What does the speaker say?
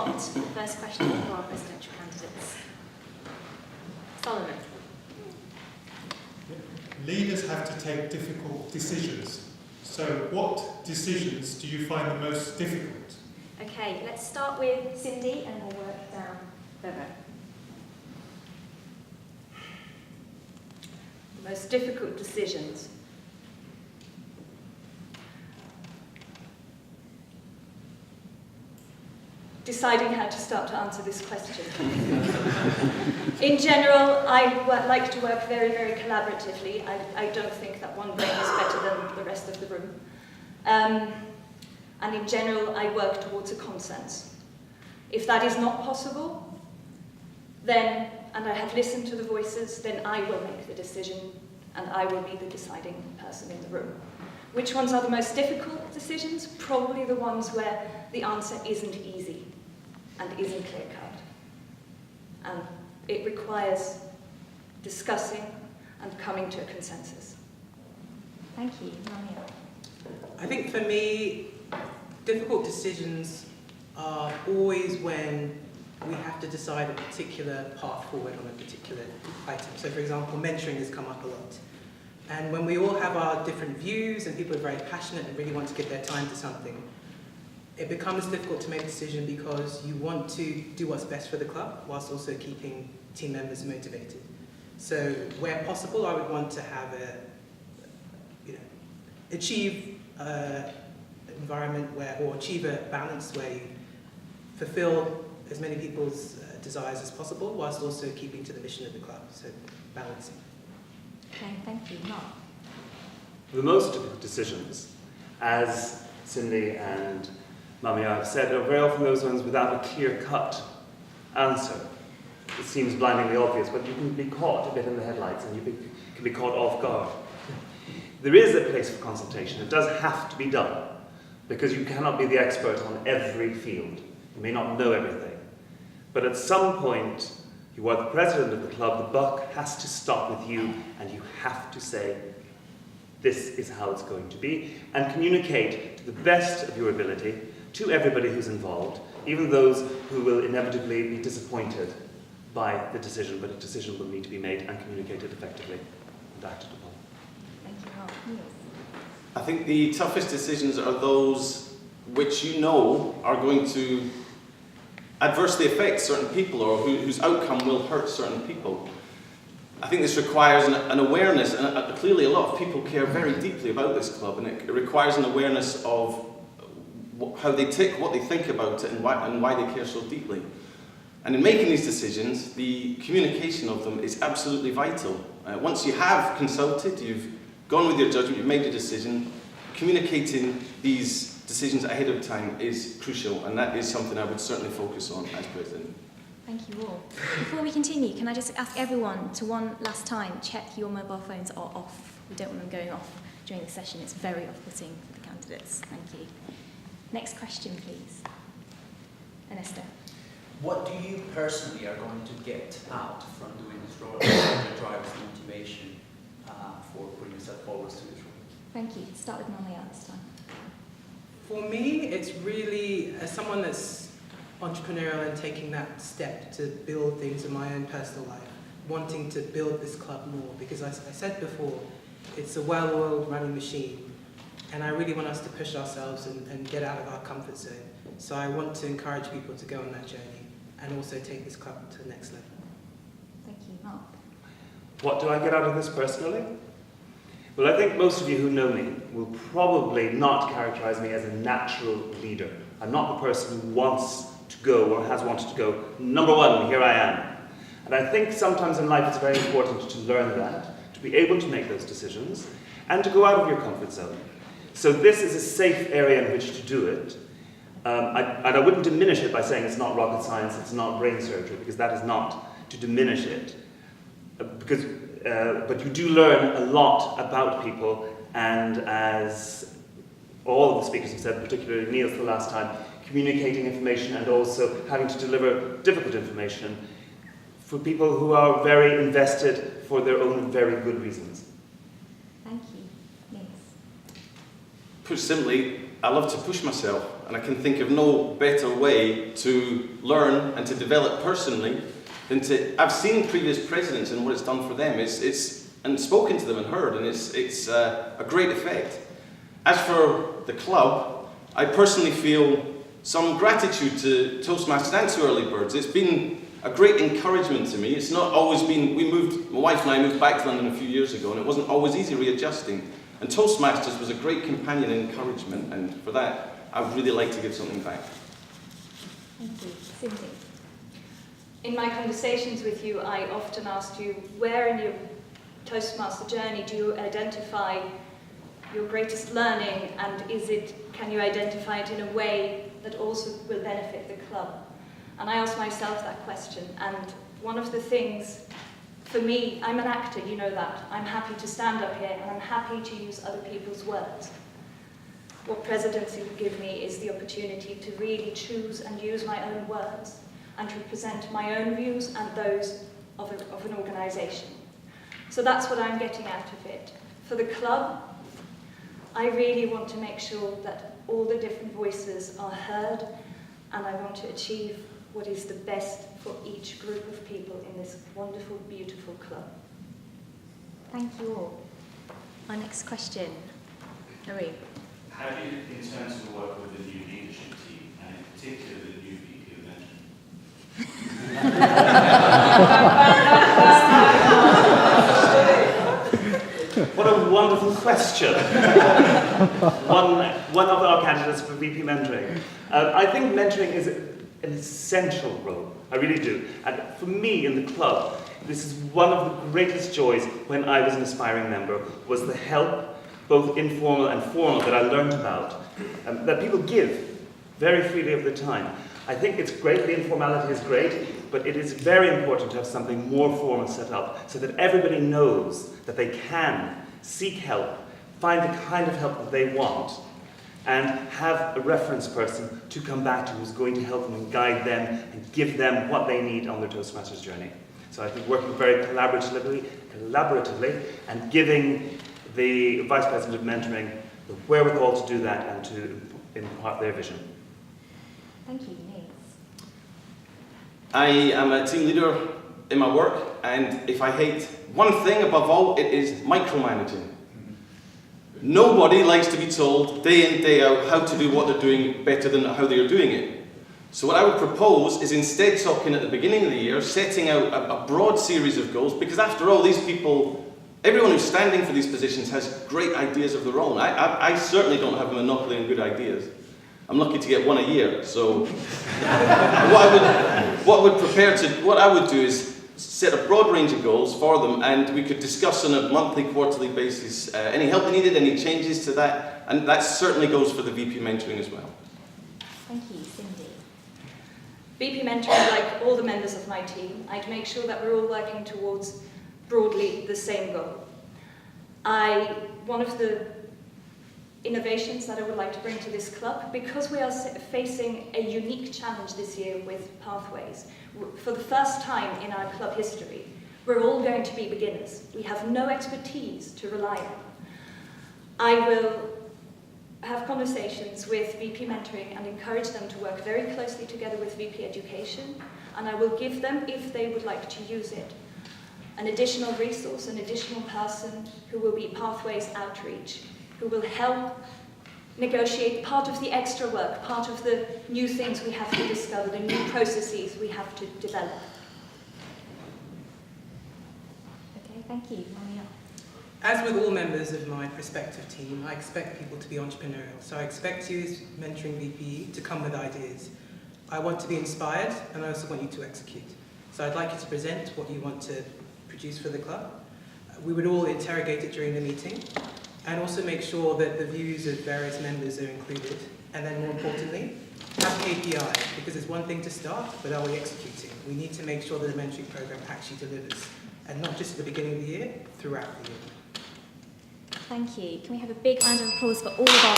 not the first question for our presidential candidates. Solomon. Leaders have to take difficult decisions. So what decisions do you find the most difficult? Okay, let's start with Cindy and we'll work down the row. The most difficult decisions. Deciding how to start to answer this question. In general, I like to work very, very collaboratively. I don't think that one brain is better than the rest of the room. And in general, I work towards a consensus. If that is not possible, then, and I have listened to the voices, then I will make the decision and I will be the deciding person in the room. Which ones are the most difficult decisions? Probably the ones where the answer isn't easy and isn't clear-cut. And it requires discussing and coming to a consensus. Thank you. Maria. I think for me, difficult decisions are always when we have to decide a particular path forward on a particular item. So for example, mentoring has come up a lot. And when we all have our different views and people are very passionate and really want to give their time to something, it becomes difficult to make a decision because you want to do what's best for the club whilst also keeping team members motivated. So where possible, I would want to have achieve an environment where, or achieve a balance where you fulfill as many people's desires as possible whilst also keeping to the mission of the club. So balancing. Okay, thank you. Mark. The most difficult decisions, as Cindy and Mamia have said, are very often those ones without a clear-cut answer. It seems blindingly obvious, but you can be caught a bit in the headlights and you can be caught off guard. There is a place for consultation. It does have to be done, because you cannot be the expert on every field. You may not know everything. But at some point, you are the president of the club, the buck has to stop with you, and you have to say, this is how it's going to be, and communicate to the best of your ability to everybody who's involved, even those who will inevitably be disappointed by the decision, but a decision will need to be made and communicated effectively and acted upon. Thank you, Mark. Niels. I think the toughest decisions are those which you know are going to adversely affect certain people or whose outcome will hurt certain people. I think this requires an awareness, and clearly a lot of people care very deeply about this club, and it requires an awareness of how they tick, what they think about it, and why they care so deeply. And in making these decisions, the communication of them is absolutely vital. Once you have consulted, you've gone with your judgment, you've made a decision, communicating these decisions ahead of time is crucial, and that is something I would certainly focus on as president. Thank you all. Before we continue, can I just ask everyone to one last time check your mobile phones are off. We don't want them going off during the session. It's very off-putting for the candidates. Thank you. Next question, please. Ernesto. What do you personally are going to get out from doing this role to drive this motivation for putting yourself forward to this role? Thank you. Start with Maria this time. For me, it's really, as someone that's entrepreneurial and taking that step to build things in my own personal life, wanting to build this club more, because as I said before, it's a well-oiled running machine, and I really want us to push ourselves and get out of our comfort zone. So I want to encourage people to go on that journey and also take this club to the next level. Thank you. Mark. What do I get out of this personally? Well, I think most of you who know me will probably not characterize me as a natural leader. I'm not the person who wants to go or has wanted to go. Number one, here I am. And I think sometimes in life it's very important to learn that, to be able to make those decisions, and to go out of your comfort zone. So this is a safe area in which to do it. I wouldn't diminish it by saying it's not rocket science, it's not brain surgery, because that is not to diminish it. But you do learn a lot about people, and as all of the speakers have said, particularly Niels the last time, communicating information and also having to deliver difficult information for people who are very invested for their own very good reasons. Thank you. Niels. Put simply, I love to push myself, and I can think of no better way to learn and to develop personally than to. I've seen previous presidents and what it's done for them. And spoken to them and heard, and it's a great effect. As for the club, I personally feel some gratitude to Toastmasters and to Early Birds. It's been a great encouragement to me. It's not always been. My wife and I moved back to London a few years ago, and it wasn't always easy readjusting. And Toastmasters was a great companion and encouragement, and for that, I'd really like to give something back. Thank you. Cindy. In my conversations with you, I often asked you, where in your Toastmaster journey do you identify your greatest learning, and can you identify it in a way that also will benefit the club? And I asked myself that question, and one of the things, for me, I'm an actor, you know that. I'm happy to stand up here, and I'm happy to use other people's words. What presidency would give me is the opportunity to really choose and use my own words, and to present my own views and those of an organisation. So that's what I'm getting out of it. For the club, I really want to make sure that all the different voices are heard, and I want to achieve what is the best for each group of people in this wonderful, beautiful club. Thank you all. Our next question. Marie. How do you intend to work with the new leadership team, and in particular the new VP of Mentoring? What a wonderful question. one of our candidates for VP Mentoring. I think mentoring is an essential role. I really do. And for me in the club, this is one of the greatest joys when I was an aspiring member, was the help, both informal and formal, that I learned about, that people give very freely of their time. I think it's great, the informality is great, but it is very important to have something more formal set up so that everybody knows that they can seek help, find the kind of help that they want, and have a reference person to come back to who's going to help them and guide them and give them what they need on their Toastmasters journey. So I think working very collaboratively and giving the Vice President of Mentoring the wherewithal to do that and to impart their vision. Thank you, Nate. I am a team leader in my work, and if I hate one thing above all, it is micromanaging. Nobody likes to be told day in, day out how to do what they're doing better than how they are doing it. So what I would propose is, instead talking at the beginning of the year, setting out a broad series of goals, because after all, these people, everyone who's standing for these positions has great ideas of their own. I certainly don't have a monopoly on good ideas. I'm lucky to get one a year, so what I would do is set a broad range of goals for them, and we could discuss on a monthly, quarterly basis any help they needed, any changes to that, and that certainly goes for the VP Mentoring as well. Thank you, Cindy. VP Mentoring, like all the members of my team, I'd make sure that we're all working towards broadly the same goal. One of the innovations that I would like to bring to this club, because we are facing a unique challenge this year with Pathways. For the first time in our club history, we're all going to be beginners. We have no expertise to rely on. I will have conversations with VP Mentoring and encourage them to work very closely together with VP Education, and I will give them, if they would like to use it, an additional resource, an additional person who will be Pathways Outreach, who will help negotiate part of the extra work, part of the new things we have to discover, the new processes we have to develop. Okay, thank you. Maria. As with all members of my prospective team, I expect people to be entrepreneurial. So I expect you as mentoring VP to come with ideas. I want to be inspired, and I also want you to execute. So I'd like you to present what you want to produce for the club. We would all interrogate it during the meeting, and also make sure that the views of various members are included. And then more importantly, have KPIs, because it's one thing to start, but are we executing? We need to make sure that the mentoring program actually delivers, and not just at the beginning of the year, throughout the year. Thank you. Can we have a big round of applause for all of our